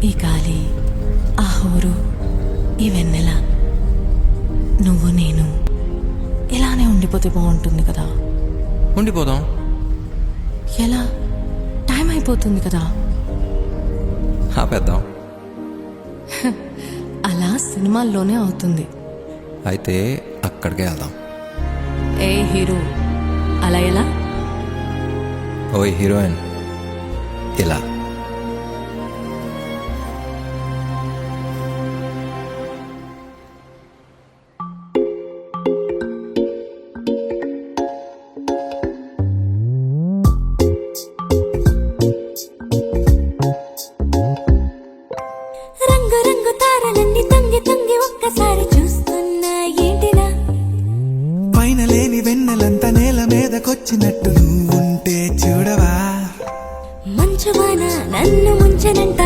ఈ గాలి, ఆ హోరు, ఈ వెన్నెల, నువ్వు నేను ఇలానే ఉండిపోతే బాగుంటుంది కదా. ఉండిపోదాం. ఎలా? టైం అయిపోతుంది కదా. ఆపేద్దాం. అలా సినిమాల్లోనే అవుతుంది. అయితే అక్కడికే వెళ్దాం. ఏ హీరో, అలా ఎలా? ఓయ్ హీరోయిన్, ఇలా. రంగు రంగు తారలన్నీ తొంగి తొంగి ఒక్కసారి చూస్తున్నా ఏంటిలా? పైన లేని వెన్నెలంతా నేల మీదకొచ్చినట్టు నువ్వుంటే చూడవా? మంచువాన నన్ను ముంచనంట.